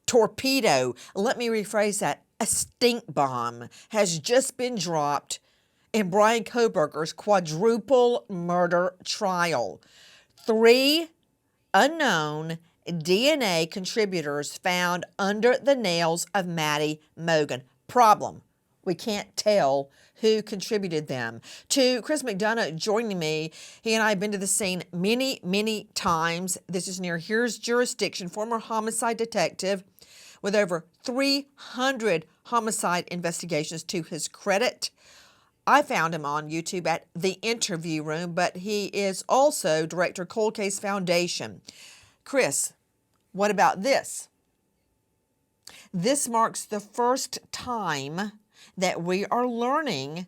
torpedo. Let me rephrase that. A stink bomb has just been dropped in Brian Kohberger's quadruple murder trial. 3 unknown DNA contributors found under the nails of Maddie Mogan. Problem: we can't tell who contributed them. To Chris McDonough joining me, he and I have been to the scene many, many times. This is near Here's jurisdiction, former homicide detective with over 300 homicide investigations to his credit. I found him on YouTube at The Interview Room, but he is also director of Cold Case Foundation. Chris, what about this? This marks the first time that we are learning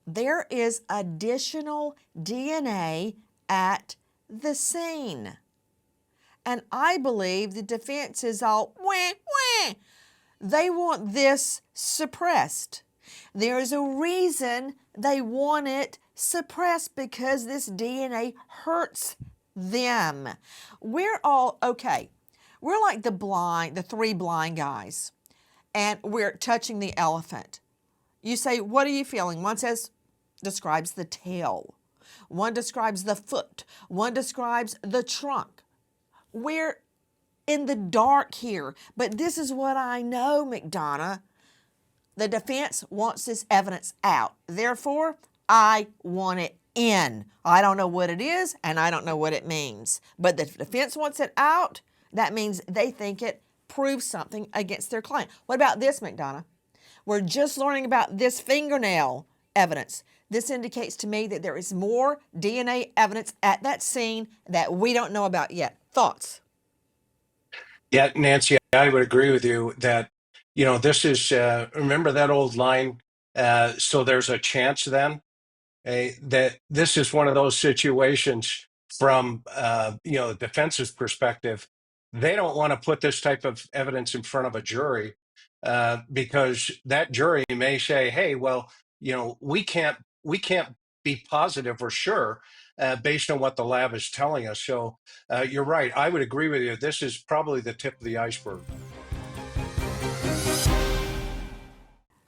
there is additional DNA at the scene. And I believe the defense is all, wah, wah. They want this suppressed. There is a reason they want it suppressed, because this DNA hurts them. We're all, okay, we're like the 3 blind guys, and we're touching the elephant. You say, what are you feeling? One describes the tail. One describes the foot. One describes the trunk. We're in the dark here, but this is what I know, McDonough. The defense wants this evidence out. Therefore, I want it in. I don't know what it is, and I don't know what it means. But the defense wants it out. That means they think it proves something against their client. What about this, McDonough? We're just learning about this fingernail evidence. This indicates to me that there is more DNA evidence at that scene that we don't know about yet. Thoughts? Yeah, Nancy, I would agree with you that, this is, remember that old line, so there's a chance then, that this is one of those situations from, the defense's perspective. They don't want to put this type of evidence in front of a jury because that jury may say, hey, well, we can't be positive or sure based on what the lab is telling us. So you're right. I would agree with you. This is probably the tip of the iceberg.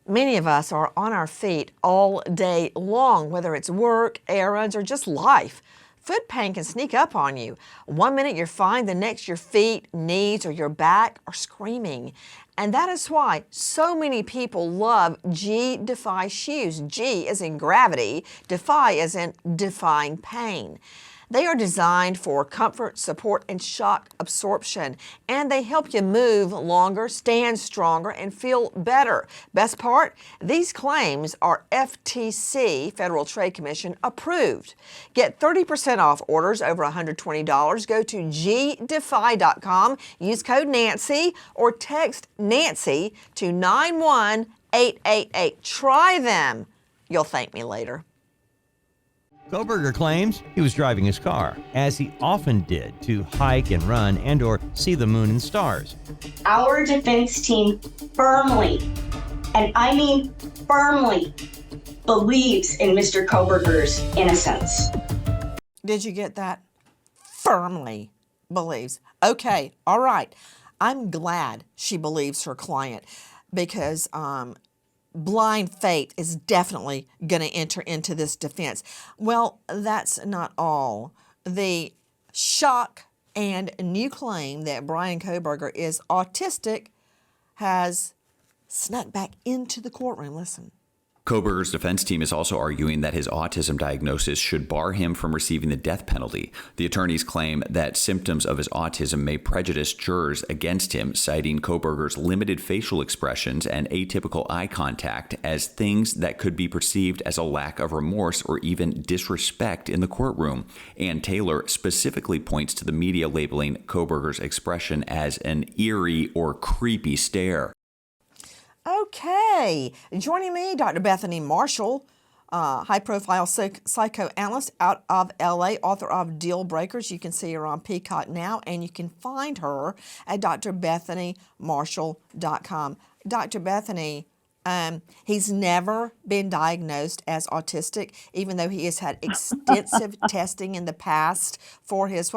Many of us are on our feet all day long, whether it's work, errands, or just life. Foot pain can sneak up on you. One minute you're fine, the next your feet, knees, or your back are screaming. And that is why so many people love G-Defy shoes. G as in gravity, Defy as in defying pain. They are designed for comfort, support, and shock absorption, and they help you move longer, stand stronger, and feel better. Best part, these claims are FTC, Federal Trade Commission, approved. Get 30% off orders over $120. Go to gdefy.com, use code Nancy, or text Nancy to 91888. Try them. You'll thank me later. Kohberger claims he was driving his car, as he often did, to hike and run and or see the moon and stars. Our defense team firmly, and I mean firmly, believes in Mr. Kohberger's innocence. Did you get that? Firmly believes. Okay, all right. I'm glad she believes her client because blind faith is definitely going to enter into this defense. Well, that's not all. The shock and new claim that Brian Kohberger is autistic has snuck back into the courtroom. Listen. Kohberger's defense team is also arguing that his autism diagnosis should bar him from receiving the death penalty. The attorneys claim that symptoms of his autism may prejudice jurors against him, citing Kohberger's limited facial expressions and atypical eye contact as things that could be perceived as a lack of remorse or even disrespect in the courtroom. And Taylor specifically points to the media labeling Kohberger's expression as an eerie or creepy stare. Okay, joining me, Dr. Bethany Marshall, high-profile psychoanalyst out of LA, author of Jailbreaks. You can see her on Peacock now, and you can find her at drbethanymarshall.com. Dr. Bethany, he's never been diagnosed as autistic, even though he has had extensive testing in the past for his,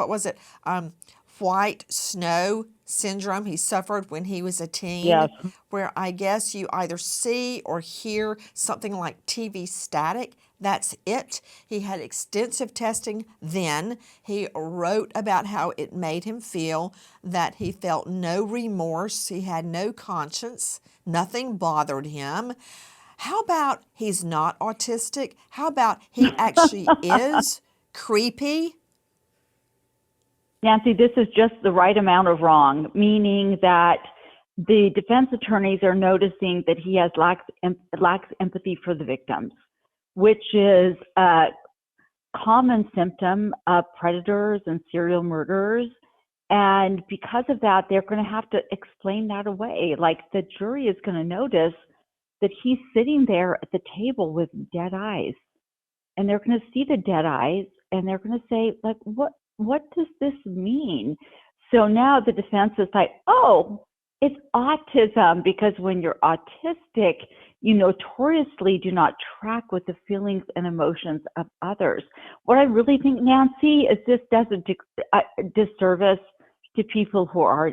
white snow syndrome he suffered when he was a teen, Yes. where I guess you either see or hear something like TV static. That's it. He had extensive testing then. He wrote about how it made him feel, that he felt no remorse, he had no conscience, nothing bothered him. How about he's not autistic? How about he actually is creepy? Nancy, this is just the right amount of wrong, meaning that the defense attorneys are noticing that he has lacks empathy for the victims, which is a common symptom of predators and serial murderers. And because of that, they're going to have to explain that away. Like, the jury is going to notice that he's sitting there at the table with dead eyes, and they're going to see the dead eyes, and they're going to say, like, what does this mean? So now the defense is like, oh, it's autism, because when you're autistic, you notoriously do not track with the feelings and emotions of others. What I really think, Nancy, is this does a disservice to people who are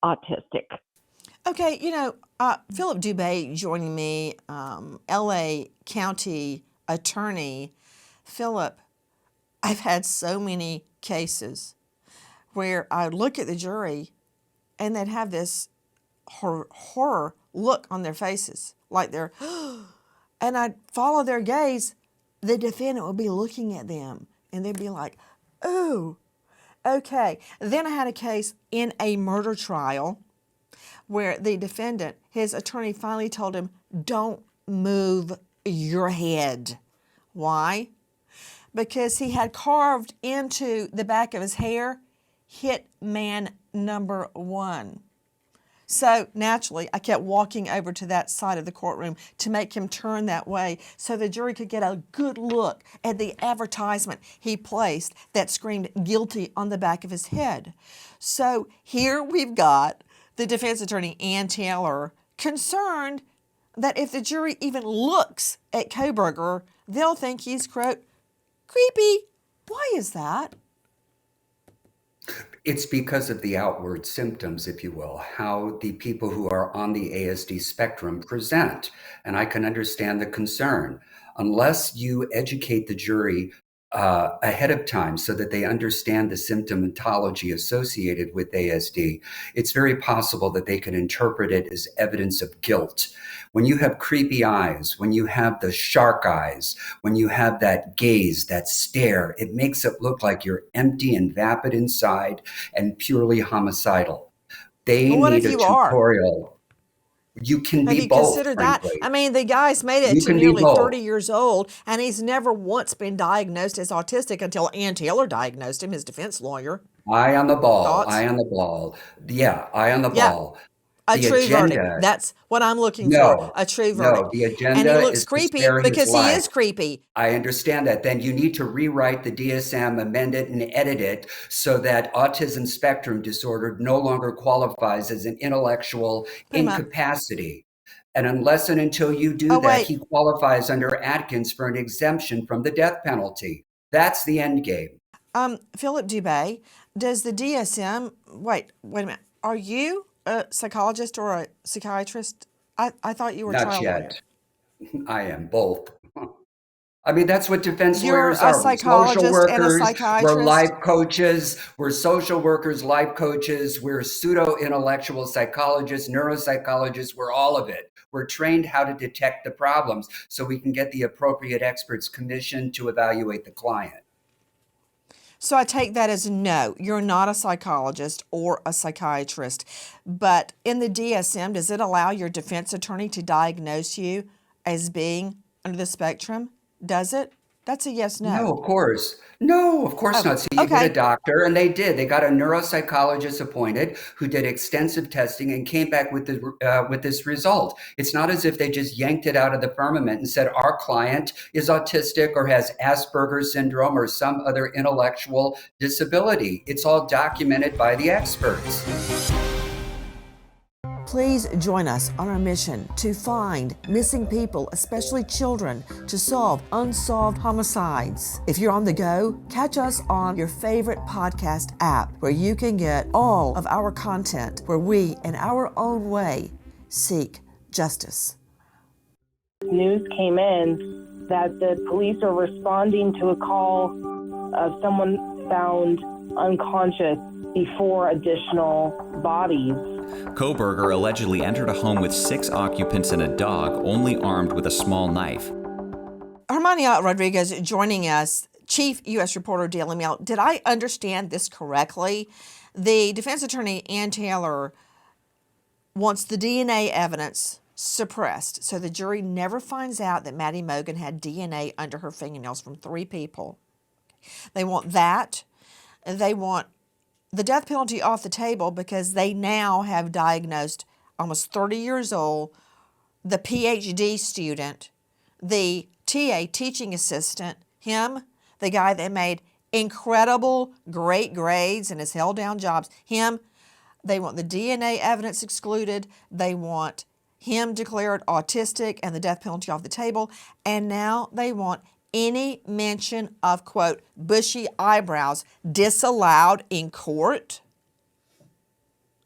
autistic. Okay, Philip Dubé joining me, LA County Attorney. Philip, I've had so many cases where I look at the jury and they'd have this horror look on their faces, like they're, and I'd follow their gaze. The defendant would be looking at them and they'd be like, oh, okay. Then I had a case in a murder trial where the defendant, his attorney finally told him, don't move your head. Why? Because he had carved into the back of his hair, Hitman number 1. So naturally, I kept walking over to that side of the courtroom to make him turn that way so the jury could get a good look at the advertisement he placed that screamed guilty on the back of his head. So here we've got the defense attorney, Ann Taylor, concerned that if the jury even looks at Kohberger, they'll think he's, quote, creepy. Why is that? It's because of the outward symptoms, if you will, how the people who are on the ASD spectrum present. And I can understand the concern. Unless you educate the jury ahead of time so that they understand the symptomatology associated with ASD, it's very possible that they can interpret it as evidence of guilt. When you have creepy eyes, when you have the shark eyes, when you have that gaze, that stare, it makes it look like you're empty and vapid inside and purely homicidal. They Well, what need if a you are? tutorial. You can Have be you both, considered that? frankly. I mean, the guy's made it You to can be nearly both. 30 years old, and he's never once been diagnosed as autistic until Ann Taylor diagnosed him, his defense lawyer. Eye on the ball. Thoughts? Eye on the ball. Yeah, eye on the Yeah. ball. A The true verdict. agenda. That's what I'm looking for, No, a true no, verdict. the And he agenda looks is to creepy spare his because he life. is creepy. I understand that. Then you need to rewrite the DSM, amend it and edit it so that autism spectrum disorder no longer qualifies as an intellectual Put him up. incapacity. And unless and until you do Oh, that, wait. he qualifies under Atkins for an exemption from the death penalty. That's the end game. Philip Dubé, does the DSM, wait a minute, are you a psychologist or a psychiatrist? I thought you were a Not trial lawyer. yet. I am both. I mean, that's what defense You're lawyers a are. We're social psychologist and a workers, we're psychiatrist? life coaches, we're social workers, life coaches, we're pseudo-intellectual psychologists, neuropsychologists, we're all of it. We're trained how to detect the problems so we can get the appropriate experts commissioned to evaluate the client. So I take that as no, you're not a psychologist or a psychiatrist. But in the DSM, does it allow your defense attorney to diagnose you as being under the spectrum? Does it? That's a yes, no. No, of course. No, of course not. So you get okay. a doctor, and they did. They got a neuropsychologist appointed who did extensive testing and came back with this result. It's not as if they just yanked it out of the firmament and said our client is autistic or has Asperger's syndrome or some other intellectual disability. It's all documented by the experts. Please join us on our mission to find missing people, especially children, to solve unsolved homicides. If you're on the go, catch us on your favorite podcast app where you can get all of our content where we, in our own way, seek justice. News came in that the police are responding to a call of someone found unconscious before additional bodies. Kohberger allegedly entered a home with 6 occupants and a dog, only armed with a small knife. Hermania Rodriguez joining us, Chief U.S. Reporter, Daily Mail. Did I understand this correctly? The defense attorney, Ann Taylor, wants the DNA evidence suppressed so the jury never finds out that Maddie Mogen had DNA under her fingernails from 3 people. They want that. They want the death penalty off the table because they now have diagnosed, almost 30 years old, the PhD student, the TA, teaching assistant, him, the guy that made incredible, great grades and has held down jobs, him. They want the DNA evidence excluded. They want him declared autistic and the death penalty off the table. And now they want any mention of, quote, bushy eyebrows disallowed in court.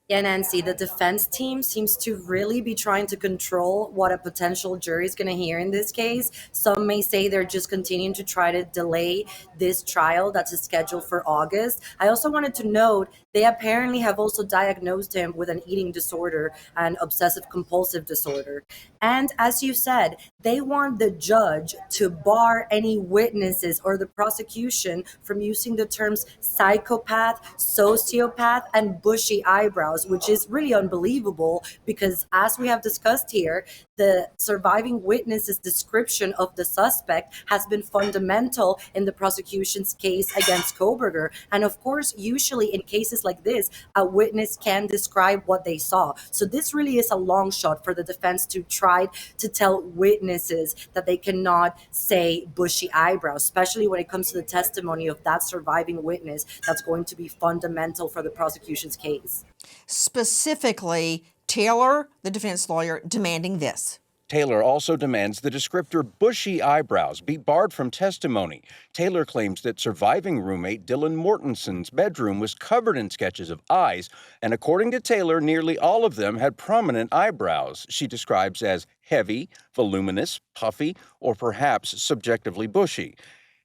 Yeah, Nancy, the defense team seems to really be trying to control what a potential jury is going to hear in this case. Some may say they're just continuing to try to delay this trial that's scheduled for August. I also wanted to note they apparently have also diagnosed him with an eating disorder and obsessive compulsive disorder. And as you said, they want the judge to bar any witnesses or the prosecution from using the terms psychopath, sociopath, and bushy eyebrows, which is really unbelievable because, as we have discussed here, the surviving witness's description of the suspect has been fundamental in the prosecution's case against Kohberger. And of course, usually in cases like this, a witness can describe what they saw. So this really is a long shot for the defense to try to tell witnesses that they cannot say bushy eyebrows, especially when it comes to the testimony of that surviving witness that's going to be fundamental for the prosecution's case. Specifically, Taylor, the defense lawyer, demanding this. Taylor also demands the descriptor bushy eyebrows be barred from testimony. Taylor claims that surviving roommate Dylan Mortenson's bedroom was covered in sketches of eyes, and according to Taylor, nearly all of them had prominent eyebrows she describes as heavy, voluminous, puffy, or perhaps subjectively bushy.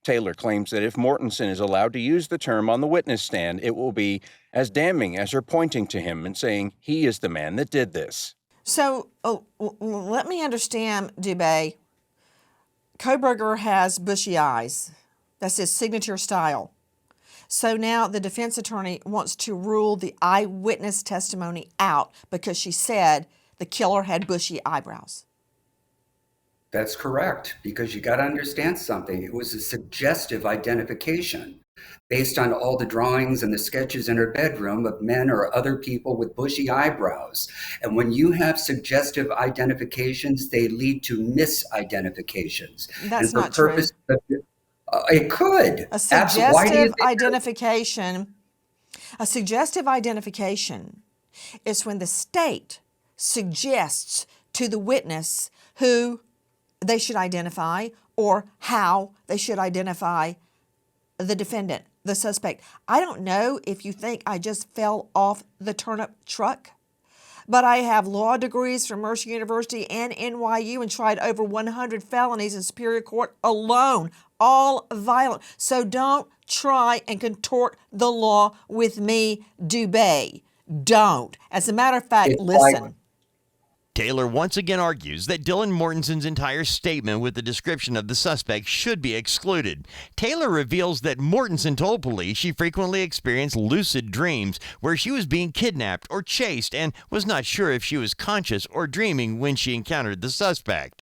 Taylor claims that if Mortenson is allowed to use the term on the witness stand, it will be as damning as her pointing to him and saying he is the man that did this. So let me understand, Dubé. Kohberger has bushy eyes. That's his signature style. So now the defense attorney wants to rule the eyewitness testimony out because she said the killer had bushy eyebrows. That's correct, because you got to understand something. It was a suggestive identification based on all the drawings and the sketches in her bedroom of men or other people with bushy eyebrows. And when you have suggestive identifications, they lead to misidentifications. That's and not true. It could. A suggestive identification is when the state suggests to the witness who they should identify or how they should identify the defendant, the suspect. I don't know if you think I just fell off the turnip truck, but I have law degrees from Mercer University and NYU and tried over 100 felonies in Superior Court alone, all violent. So don't try and contort the law with me, Dubé. Don't. As a matter of fact, listen. Taylor once again argues that Dylan Mortenson's entire statement with the description of the suspect should be excluded. Taylor reveals that Mortenson told police she frequently experienced lucid dreams where she was being kidnapped or chased and was not sure if she was conscious or dreaming when she encountered the suspect.